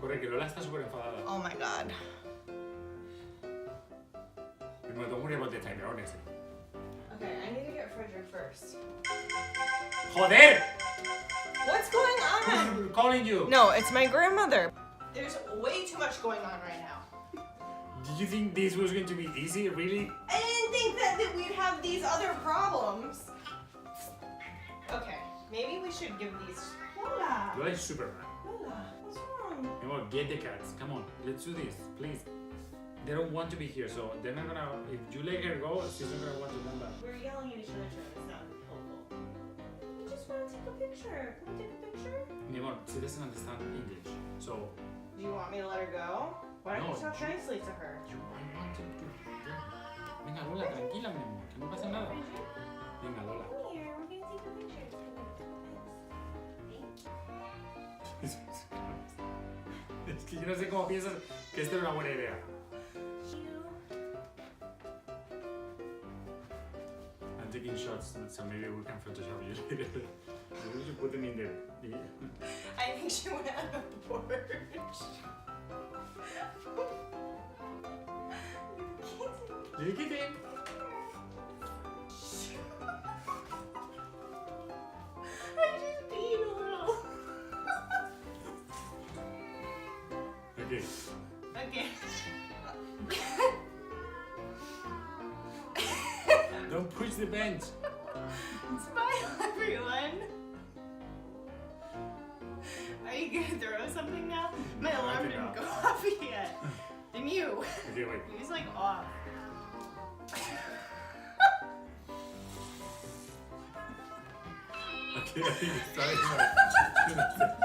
Corre, que Lola está súper enfadada. Oh my god. No, don't worry about the timer, honestly. Okay, I need to get Frederick first. Joder! What's going on? Who's calling you? No, it's my grandmother. There's way too much going on right now. Did you think this was going to be easy? Really? I didn't think that we'd have these other problems. Okay, maybe we should give these. Lola! Lola is super mad. Lola, what's wrong? Come on, get the cats. Come on, let's do this, please. They don't want to be here, so they're not gonna. If you let her go, she's not gonna want to come back. We're yelling at each other, it's not helpful. We just want to take a picture. Can we take a picture? Nimon, she doesn't understand English, so Do you want me to let her go? Why don't you No. talk nicely to her? you might want to. Venga, Lola, tranquila, mi amor, que no pasa nada. Venga, Lola. Come here, we're gonna take a picture. Es que yo no sé cómo piensas que esto es una buena idea. I'm taking shots, so maybe we can Photoshop you later. Maybe we should put them in the. I think she went on the porch. You get in. I just peed a little. Okay. Okay. Don't push the bench. Smile, everyone. Are you gonna throw something now? My No, I alarm cannot. didn't go off yet. And you. Okay, wait. He's like off. Okay, I think it's starting.